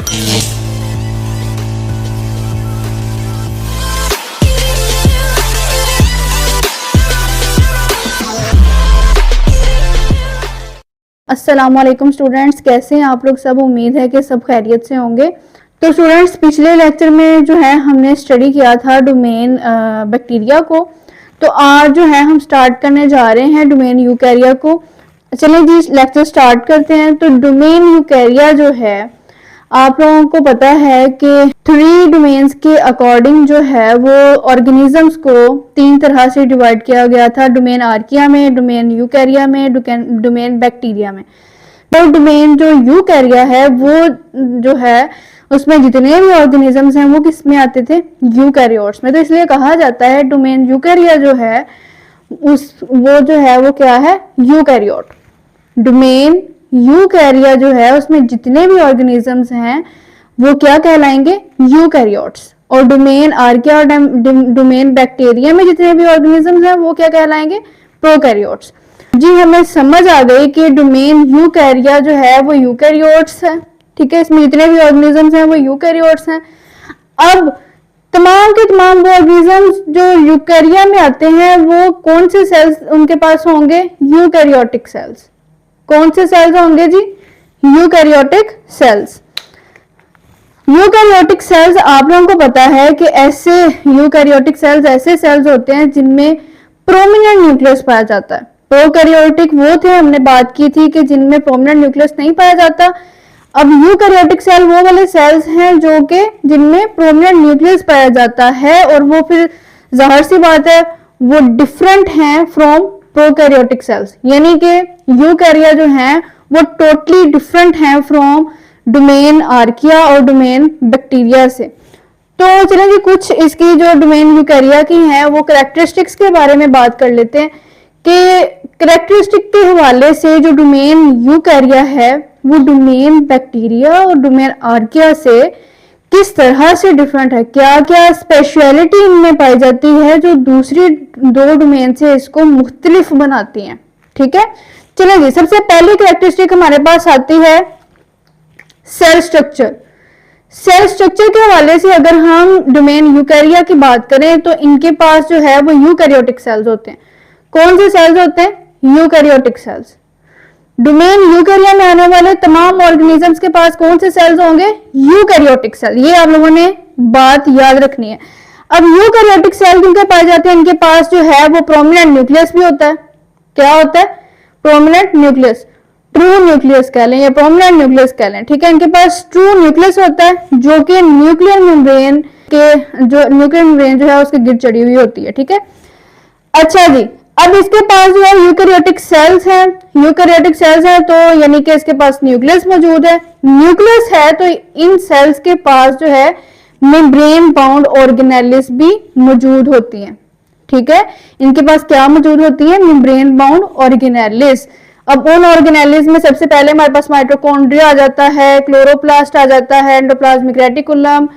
अस्सलामुअलैकुम स्टूडेंट्स, कैसे हैं आप लोग सब। उम्मीद है कि सब खैरियत से होंगे। तो स्टूडेंट्स, पिछले लेक्चर में जो है हमने स्टडी किया था डोमेन बैक्टीरिया को। तो आज जो है हम स्टार्ट करने जा रहे हैं डोमेन यूकैरिया को। चलिए जी, लेक्चर स्टार्ट करते हैं। तो डोमेन यूकैरिया जो है, आप लोगों को पता है कि 3 डोमेन्स के अकॉर्डिंग जो है वो ऑर्गेनिजम्स को 3 तरह से डिवाइड किया गया था। डोमेन आर्किया में, डोमेन यूकैरिया में, डोमेन बैक्टीरिया में। तो डोमेन जो यूकैरिया है वो जो है उसमें जितने भी ऑर्गेनिजम्स हैं वो किस में आते थे, यूकैरियोट्स में। तो इसलिए कहा जाता है डोमेन यूकैरिया जो है वो जो है वो क्या है, यूकैरियोट। डोमेन यूकैरिया जो है उसमें जितने भी ऑर्गेनिजम्स हैं वो क्या कहलाएंगे, यूकैरियोट्स। और डोमेन आर्किया और डोमेन बैक्टीरिया में जितने भी ऑर्गेनिजम्स हैं वो क्या कहलाएंगे, प्रोकैरियोट्स। जी, हमें समझ आ गई कि डोमेन यूकैरिया जो है वो यूकैरियोट्स है। ठीक है, इसमें जितने भी ऑर्गेनिजम्स हैं वो यूकैरियोट्स हैं। अब तमाम के तमाम वो ऑर्गेनिजम्स जो यूकैरिया में आते हैं वो कौन से सेल्स उनके पास होंगे, यूकैरियोटिक सेल्स। कौन से सेल्स होंगे जी, यूकैरियोटिक सेल्स। यूकैरियोटिक सेल्स आप लोगों को पता है कि ऐसे यूकैरियोटिक सेल्स ऐसे सेल्स होते हैं जिनमें प्रोमिनेंट न्यूक्लियस पाया जाता है। प्रोकैरियोटिक वो थे, हमने बात की थी कि जिनमें प्रोमिनेंट न्यूक्लियस नहीं पाया जाता। अब यूकैरियोटिक सेल वो वाले सेल्स हैं जो कि जिनमें प्रोमिनेंट न्यूक्लियस पाया जाता है, और वो फिर जाहिर सी बात है वो डिफरेंट हैं फ्रॉम प्रोकैरियोटिक सेल्स। यानी कि यूकैरिया जो हैं वो टोटली डिफरेंट हैं फ्रॉम डोमेन आर्किया और डोमेन बैक्टीरिया से। तो चलिए जी, कुछ इसकी जो डोमेन यूकैरिया की हैं वो कैरेक्टरिस्टिक्स के बारे में बात कर लेते हैं कि कैरेक्टरिस्टिक के हवाले से जो डोमेन यूकैरिया है वो डोमेन बैक्टीरिया और डोमेन आर्किया से किस तरह से डिफरेंट है, क्या क्या स्पेशलिटी इनमें पाई जाती है जो दूसरी 2 डोमेन से इसको मुख्तलिफ बनाती हैं। ठीक है, चलिए जी, सबसे पहली कैरेक्टरिस्टिक हमारे पास आती है सेल स्ट्रक्चर। सेल स्ट्रक्चर के हवाले से अगर हम डोमेन यूकैरिया की बात करें तो इनके पास जो है वो यूकैरियोटिक सेल्स होते हैं। कौन से सेल्स होते हैं, यूकैरियोटिक सेल्स। डोमेन यूकैरिया में आने वाले तमाम ऑर्गेनिजम्स के पास कौन से सेल्स होंगे, यूकैरियोटिक सेल। ये आप लोगों ने बात याद रखनी है। अब यूकैरियोटिक सेल किनके पाए जाते हैं, इनके पास जो है वो प्रोमिनेंट न्यूक्लियस भी होता है। क्या होता है, प्रोमिनेंट न्यूक्लियस, ट्रू न्यूक्लियस कह लें या प्रोमिनेंट न्यूक्लियस कह लें। ठीक है, इनके पास ट्रू न्यूक्लियस होता है जो कि न्यूक्लियर मेम्ब्रेन जो है उसके गिर चढ़ी हुई होती है। ठीक है, अच्छा जी, अब इसके पास जो है यूकैरियोटिक सेल्स हैं। यूकैरियोटिक सेल्स हैं तो यानी कि इसके पास न्यूक्लियस मौजूद है। न्यूक्लियस है तो इन सेल्स के पास जो है मेम्ब्रेन बाउंड ऑर्गेनेलिस भी मौजूद होती हैं। ठीक है, इनके पास क्या मौजूद होती है, मेम्ब्रेन बाउंड ऑर्गेनेलिस। अब उन ऑर्गेनेलिस में सबसे पहले हमारे पास माइटोकॉन्ड्रिया आ जाता है, क्लोरोप्लास्ट आ जाता है, endoplasmic reticulum,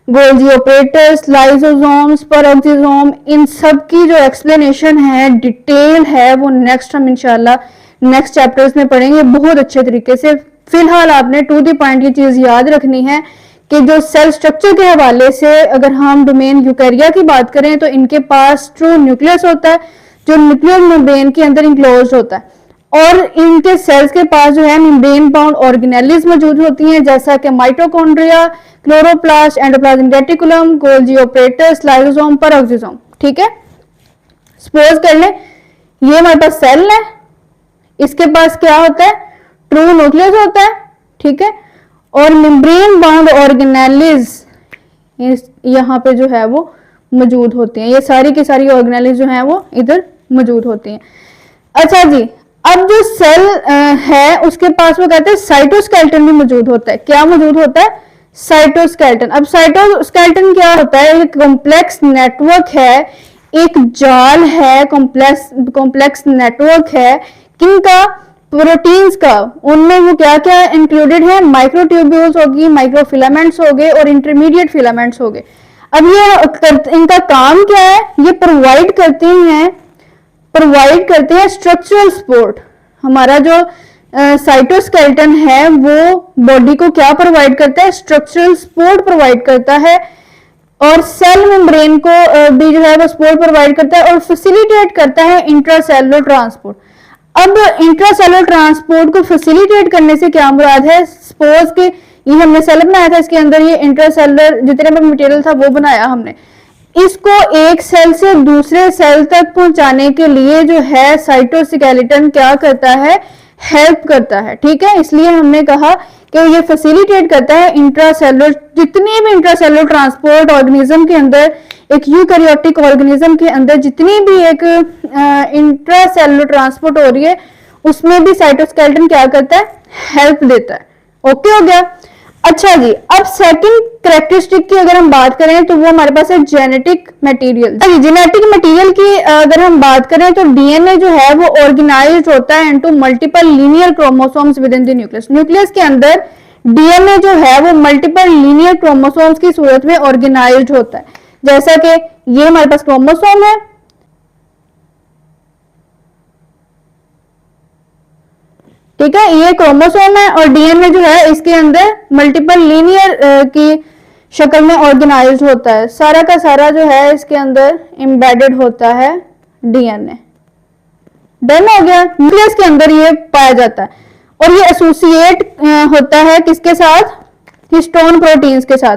Golgi operators, lysosomes, peroxisome. इन सब की जो एक्सप्लेनेशन है, डिटेल है, वो नेक्स्ट हम इंशाल्लाह नेक्स्ट चैप्टर्स में पढ़ेंगे बहुत अच्छे तरीके से। फिलहाल आपने टू द पॉइंट ये चीज याद रखनी है कि जो सेल स्ट्रक्चर के हवाले से अगर हम डोमेन यूकैरिया की बात करें तो इनके पास ट्रू न्यूक्लियस होता है जो न्यूक्लियर मेम्ब्रेन के अंदर इंक्लोज्ड होता है, और इनके सेल्स के पास जो है मेम्ब्रेन बाउंड ऑर्गेनेलिस मौजूद होती हैं जैसा कि mitochondria, chloroplast, endoplasmic reticulum, Golgi operators, lysosome, peroxisome. ठीक है, सपोज कर लें ये हमारे पास सेल है, इसके पास क्या होता है, ट्रू न्यूक्लियस होता है। ठीक है, और मेम्ब्रेन बाउंड ऑर्गेनेलिस यहाँ पे जो है वो मौजूद होते हैं। ये सारी की सारी ऑर्गेनेलिस जो है वो इधर मौजूद होती हैं। अच्छा जी, अब जो सेल है उसके पास वो कहते हैं साइटोस्केलेटन भी मौजूद होता है। क्या मौजूद होता है, साइटोस्केलेटन। अब साइटोस्केलेटन क्या होता है, एक कॉम्प्लेक्स नेटवर्क है, एक जाल है, कॉम्प्लेक्स नेटवर्क है किनका, प्रोटीन्स का। उनमें वो क्या क्या इंक्लूडेड है, माइक्रोट्यूब्यूल्स होगी, माइक्रोफिलामेंट्स हो गए और इंटरमीडिएट फिलामेंट्स हो गए। अब ये इनका काम क्या है, ये प्रोवाइड करते हैं स्ट्रक्चरल सपोर्ट। हमारा जो साइटोस्केलेटन है वो बॉडी को क्या प्रोवाइड करता है, स्ट्रक्चरल सपोर्ट प्रोवाइड करता है, और सेल मेम्ब्रेन को भी जो है वो सपोर्ट प्रोवाइड करता है और फैसिलिटेट करता है इंट्रासेलुलर ट्रांसपोर्ट। अब इंट्रासेलुलर ट्रांसपोर्ट को फैसिलिटेट करने से क्या मुराद है, सपोज कि ये हमने सेल बनाया था, इसके अंदर ये इंट्रासेलुलर जितने भी मटेरियल था वो बनाया हमने, इसको एक सेल से दूसरे सेल तक पहुंचाने के लिए जो है साइटोस्केलेटन क्या करता है, हेल्प करता है। ठीक है, इसलिए हमने कहा कि ये फैसिलिटेट करता है इंट्रासेलुलर, जितने भी इंट्रासेलुलर ट्रांसपोर्ट ऑर्गेनिज्म के अंदर, एक यूकैरियोटिक ऑर्गेनिज्म के अंदर जितनी भी एक इंट्रासेलुलर ट्रांसपोर्ट हो रही है उसमें भी साइटोस्केलेटन क्या करता है, हेल्प देता है। ओके हो गया। अच्छा जी, अब सेकंड कैरेक्टरिस्टिक की अगर हम बात करें तो वो हमारे पास है जेनेटिक मटेरियल। जेनेटिक मटेरियल की अगर हम बात करें तो डीएनए जो है वो ऑर्गेनाइज्ड होता है into multiple linear chromosomes with in the nucleus. Nucleus के अंदर डीएनए जो है वो मल्टीपल लीनियर क्रोमोसोम्स की सूरत में ऑर्गेनाइज्ड होता है। जैसा कि ये हमारे पास क्रोमोसोम है, ठीक है, ये क्रोमोसोम है और डीएनए जो है इसके अंदर मल्टीपल लीनियर की शक्ल में ऑर्गेनाइज्ड होता है। सारा का सारा जो है इसके अंदर एम्बेडेड होता है डीएनए। डन हो गया। न्यूक्लियस के अंदर ये पाया जाता है और ये एसोसिएट होता है किसके साथ, हिस्टोन प्रोटीन्स के साथ।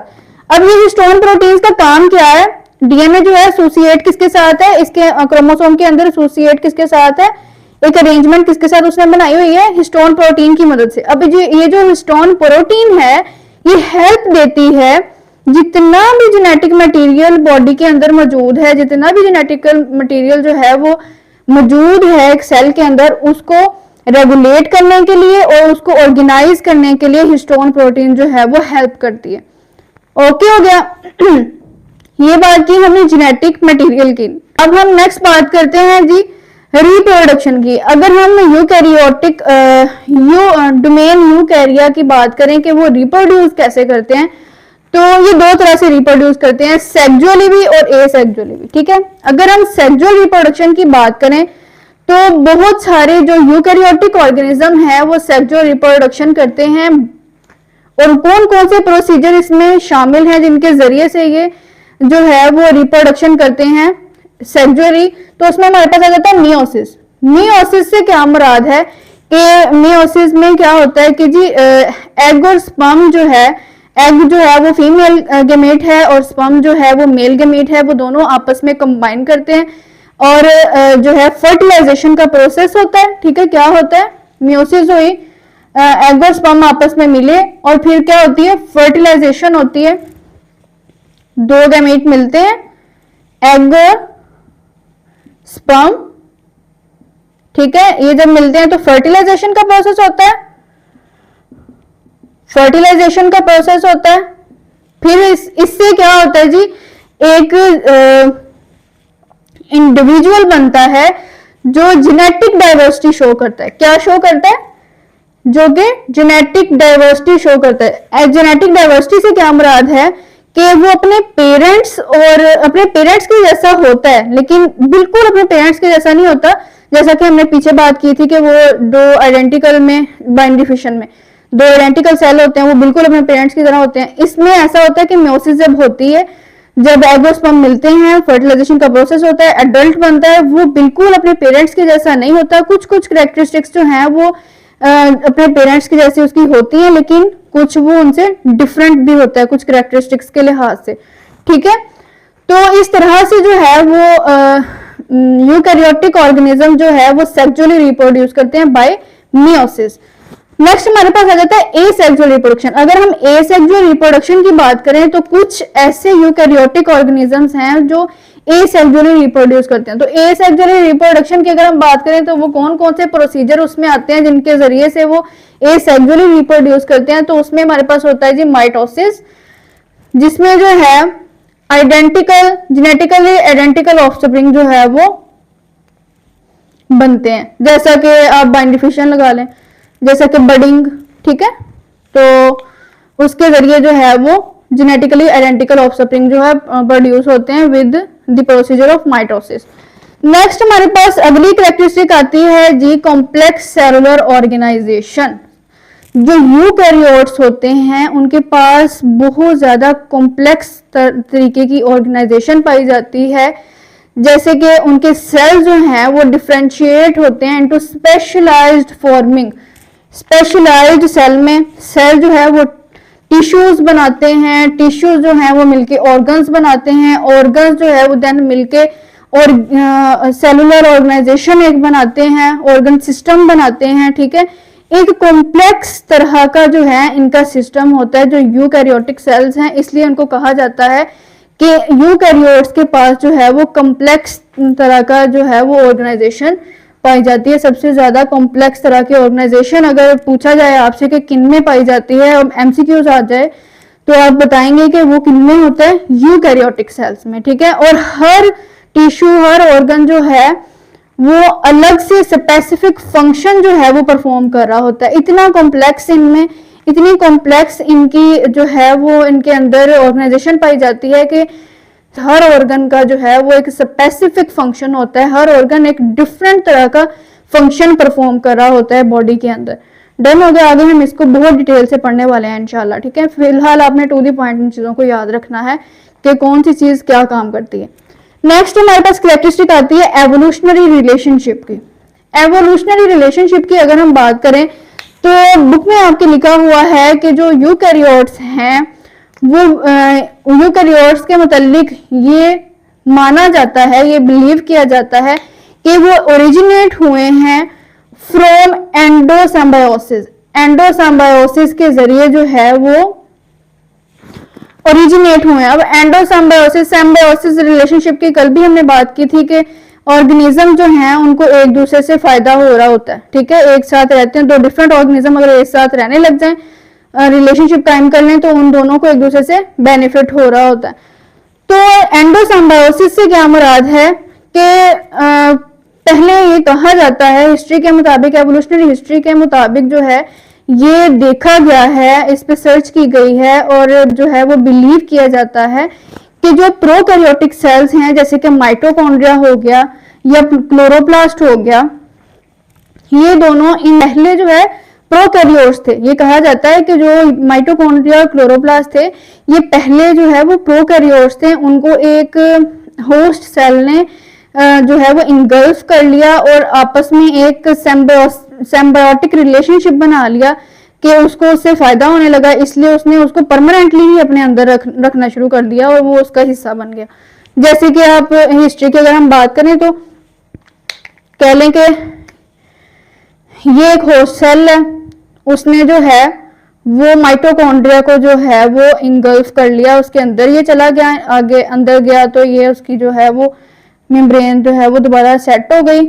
अब ये हिस्टोन प्रोटीन्स का काम क्या है, डीएनए जो है एसोसिएट किसके साथ है, इसके क्रोमोसोम के अंदर एसोसिएट किसके साथ है, एक अरेंजमेंट किसके साथ उसने बनाई हुई है, हिस्टोन प्रोटीन की मदद से। अब ये जो हिस्टोन प्रोटीन है ये हेल्प देती है जितना भी जेनेटिक मटेरियल बॉडी के अंदर मौजूद है, जितना भी जेनेटिकल मटेरियल जो है वो मौजूद है एक सेल के अंदर, उसको रेगुलेट करने के लिए और उसको ऑर्गेनाइज करने के लिए हिस्टोन प्रोटीन जो है वो हेल्प करती है। ओके हो गया। ये बात की हमने जेनेटिक मटेरियल की। अब हम नेक्स्ट बात करते हैं जी रिप्रोडक्शन की। अगर हम यूकैरियोटिक डोमेन यूकैरिया की बात करें कि वो रिप्रोड्यूस कैसे करते हैं, तो ये दो तरह से रिप्रोड्यूस करते हैं, सेक्सुअली भी और एसेक्सुअली भी। ठीक है, अगर हम सेक्सुअल रिप्रोडक्शन की बात करें तो बहुत सारे जो यूकैरियोटिक ऑर्गेनिज्म है वो सेक्सुअल रिप्रोडक्शन करते हैं। और कौन कौन से प्रोसीजर इसमें शामिल हैं जिनके जरिए से ये जो है वो रिप्रोडक्शन करते हैं सेक्सुअली, तो उसमें हमारे पास आ जाता है मियोसिस। मियोसिस से क्या मुराद है कि मियोसिस में क्या होता है कि जी एग और स्पर्म जो है, एग जो है वो फीमेल गेमेट है और स्पर्म जो है वो मेल गेमेट है, वो दोनों आपस में कंबाइन करते हैं और जो है फर्टिलाइजेशन का प्रोसेस होता है। ठीक है, क्या होता है, मियोसिस हुई, एग और स्पर्म आपस में मिले और फिर क्या होती है, फर्टिलाइजेशन होती है, दो गेमेट मिलते हैं, एग और स्पर्म। ठीक है, ये जब मिलते हैं तो फर्टिलाइजेशन का प्रोसेस होता है, फर्टिलाइजेशन का प्रोसेस होता है। फिर इससे क्या होता है जी, एक इंडिविजुअल बनता है जो जेनेटिक डाइवर्सिटी शो करता है। क्या शो करता है, जो कि जेनेटिक डाइवर्सिटी शो करता है। जेनेटिक डाइवर्सिटी से क्या मुराद है कि वो अपने पेरेंट्स के जैसा होता है, लेकिन बिल्कुल अपने पेरेंट्स के जैसा नहीं होता। जैसा कि हमने पीछे बात की थी कि वो दो आइडेंटिकल में बाइनरी फिशन में दो आइडेंटिकल सेल होते हैं, वो बिल्कुल अपने पेरेंट्स की तरह होते हैं। इसमें ऐसा होता है कि मियोसिस जब होती है, जब एग और स्पर्म मिलते हैं, फर्टिलाइजेशन का प्रोसेस होता है, एडल्ट बनता है, वो बिल्कुल अपने पेरेंट्स के जैसा नहीं होता। कुछ कुछ कैरेक्टरिस्टिक्स जो हैं वो अपने पेरेंट्स की जैसी उसकी होती हैं, लेकिन कुछ वो उनसे डिफरेंट भी होता है कुछ कैरेक्टरिस्टिक्स के लिहाज से। ठीक है, तो इस तरह से जो है वो यूकैरियोटिक ऑर्गेनिज्म जो है वो सेक्सुअली रिप्रोड्यूस करते हैं बाय मियोसिस। नेक्स्ट हमारे पास आ जाता है एसेक्सुअल रिप्रोडक्शन। अगर हम एसेक्सुअल रिप्रोडक्शन की बात करें तो कुछ ऐसे यूकैरियोटिक ऑर्गेनिजम्स हैं जो एसेक्सुअली रिप्रोड्यूस करते हैं। तो एसेक्सुअल रिप्रोडक्शन की अगर हम बात करें तो वो कौन कौन से प्रोसीजर उसमें आते हैं जिनके जरिए से वो एसेक्सुअली रिप्रोड्यूस करते हैं, तो उसमें हमारे पास होता है जी माइटोसिस, जिसमें जो है आइडेंटिकल जेनेटिकली आइडेंटिकल ऑफस्प्रिंग जो है वो बनते हैं। जैसा कि आप बाइनरी फिशन लगा लें, जैसा कि बडिंग। ठीक है, तो उसके जरिए जो है वो जेनेटिकली आइडेंटिकल ऑफस्प्रिंग जो है प्रोड्यूस होते हैं with the procedure of mitosis. Next हमारे पास अगली कैरेक्टरिस्टिक आती है जी कॉम्प्लेक्स सेलुलर ऑर्गेनाइजेशन। जो यूकैरियोट्स होते हैं उनके पास बहुत ज्यादा कॉम्प्लेक्स तरीके की ऑर्गेनाइजेशन पाई जाती है, जैसे कि उनके सेल जो हैं वो डिफरेंशिएट होते हैं into specialised forming. Specialised cell में सेल जो है वो टिश्यूज बनाते हैं, टिश्यूज जो है वो मिलके ऑर्गन्स बनाते हैं, ऑर्गन्स जो है वो देन मिलके और सेलुलर ऑर्गेनाइजेशन एक बनाते हैं, ऑर्गन सिस्टम बनाते हैं। ठीक है, एक कॉम्प्लेक्स तरह का जो है इनका सिस्टम होता है जो यूकैरियोटिक सेल्स हैं, इसलिए उनको कहा जाता है कि यूकैरियोट्स के पास जो है वो कॉम्प्लेक्स तरह का जो है वो ऑर्गेनाइजेशन पाई जाती है। सबसे ज्यादा कॉम्प्लेक्स तरह की ऑर्गेनाइजेशन अगर पूछा जाए आपसे कि किन में पाई जाती है और एमसीक्यूज आ जाए तो आप बताएंगे कि वो किन में होता है, यूकैरियोटिक सेल्स में। ठीक है, और हर टिश्यू हर ऑर्गन जो है वो अलग से स्पेसिफिक फंक्शन जो है वो परफॉर्म कर रहा होता है। इतना कॉम्प्लेक्स इनमें, इतनी कॉम्प्लेक्स इनकी जो है वो इनके अंदर ऑर्गेनाइजेशन पाई जाती है कि हर ऑर्गन का जो है वो एक स्पेसिफिक फंक्शन होता है, हर ऑर्गन एक डिफरेंट तरह का फंक्शन परफॉर्म कर रहा होता है बॉडी के अंदर। डन हो गया, आगे हम इसको बहुत डिटेल से पढ़ने वाले हैं इंशाल्लाह। ठीक है, फिलहाल आपने टू द पॉइंट इन चीजों को याद रखना है कि कौन सी चीज क्या काम करती है। नेक्स्ट हमारे पास कैरेक्टरिस्टिक आती है एवोल्यूशनरी रिलेशनशिप की। एवोल्यूशनरी रिलेशनशिप की अगर हम बात करें तो बुक में आपके लिखा हुआ है कि जो यूकैरियोट्स हैं वो यूकैरियोट्स के मुतालिक ये माना जाता है, ये बिलीव किया जाता है कि वो ओरिजिनेट हुए हैं फ्रॉम एंडोसिम्बायोसिस। एंडोसिम्बायोसिस के जरिए जो है वो ओरिजिनेट हुए हैं। अब एंडोसिम्बायोसिस सिम्बायोसिस रिलेशनशिप की कल भी हमने बात की थी कि ऑर्गेनिज्म जो हैं उनको एक दूसरे से फायदा हो रहा होता है। ठीक है, एक साथ रहते हैं, दो डिफरेंट ऑर्गेनिज्म अगर एक साथ रहने लग जाएं, रिलेशनशिप कायम कर लें तो उन दोनों को एक दूसरे से बेनिफिट हो रहा होता है। तो एंडोसिम्बायोसिस से क्या मुराद है कि पहले ये कहा जाता है हिस्ट्री के मुताबिक, एवोल्यूशनरी हिस्ट्री के मुताबिक जो है ये देखा गया है, इस पे सर्च की गई है और जो है वो बिलीव किया जाता है कि जो प्रोकैरियोटिक सेल्स हैं जैसे कि माइटोकॉन्ड्रिया हो गया या क्लोरोप्लास्ट हो गया, ये दोनों इन पहले जो है प्रोकैरियोट्स थे। ये कहा जाता है कि जो माइटोकॉन्ड्रिया और क्लोरोप्लास्ट थे ये पहले जो है वो प्रोकैरियोट्स थे, उनको एक होस्ट सेल ने जो है वो इनगल्फ कर लिया और आपस में एक सिम्बायोटिक रिलेशनशिप बना लिया कि उसको उससे फायदा होने लगा, इसलिए उसने उसको परमानेंटली ही अपने अंदर रखना शुरू कर दिया और वो उसका हिस्सा बन गया। जैसे कि आप हिस्ट्री की अगर हम बात करें तो कह लें कि ये एक होस्ट सेल है, उसने जो है वो माइटोकॉन्ड्रिया को जो है वो इनगल्फ कर लिया, उसके अंदर ये चला गया, आगे अंदर गया तो ये उसकी जो है वो मेम्ब्रेन जो है वो दोबारा सेट हो गई।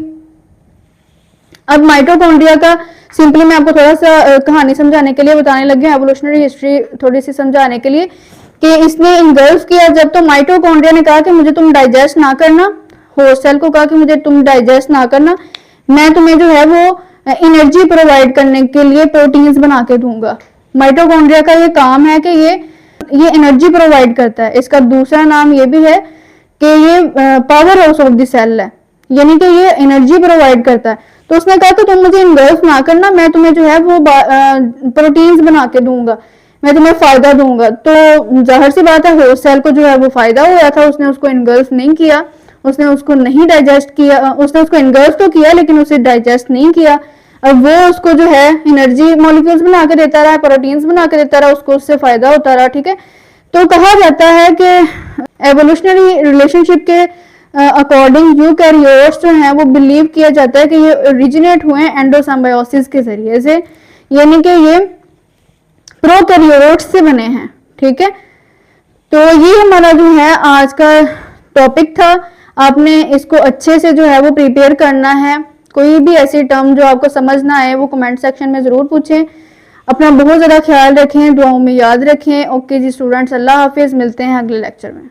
अब माइटोकॉन्ड्रिया का सिंपली मैं आपको थोड़ा सा कहानी समझाने के लिए बताने लगी, एवोल्यूशनरी हिस्ट्री थोड़ी सी समझाने के लिए कि इसने इनगल्फ किया जब, तो माइटोकॉन्ड्रिया ने कहा कि मुझे तुम डाइजेस्ट ना करना, होस्ट सेल को कहा कि मुझे तुम डाइजेस्ट ना करना, मैं तुम्हें जो है वो एनर्जी प्रोवाइड करने के लिए प्रोटीन्स बना के दूंगा। माइटोकॉन्ड्रिया का ये काम है कि ये एनर्जी प्रोवाइड करता है। इसका दूसरा नाम ये भी है कि ये power house of the cell है, यानी कि ये एनर्जी प्रोवाइड करता है। तो उसने कहा कि तुम मुझे इनगल्फ ना करना, मैं तुम्हें जो है वो प्रोटीन्स बना के दूंगा, मैं तुम्हें फायदा दूंगा। तो जाहिर सी बात है होस्ट सेल को जो है वो फायदा हुआ था, उसने उसको इनगल्फ नहीं किया, उसने उसको नहीं डाइजेस्ट किया, उसने उसको इनगल्फ तो किया लेकिन उसे डाइजेस्ट नहीं किया। अब वो उसको जो है एनर्जी मॉलिक्यूल्स बना के देता रहा, प्रोटीन्स बना के देता रहा, उसको उससे फायदा होता रहा। ठीक है, तो कहा जाता है कि एवोल्यूशनरी रिलेशनशिप के अकॉर्डिंग यूकैरियोट्स जो हैं वो बिलीव किया जाता है कि ये ओरिजिनेट हुए हैं एंडोसिम्बायोसिस के जरिए से, यानी कि ये प्रोकैरियोट्स से बने हैं। ठीक है, तो ये हमारा जो है आज का टॉपिक था। आपने इसको अच्छे से जो है वो प्रिपेयर करना है। कोई भी ऐसी टर्म जो आपको समझ ना आए वो कमेंट सेक्शन में जरूर पूछें। अपना बहुत ज्यादा ख्याल रखें, दुआओं में याद रखें। ओके जी स्टूडेंट्स, अल्लाह हाफिज, मिलते हैं अगले लेक्चर में।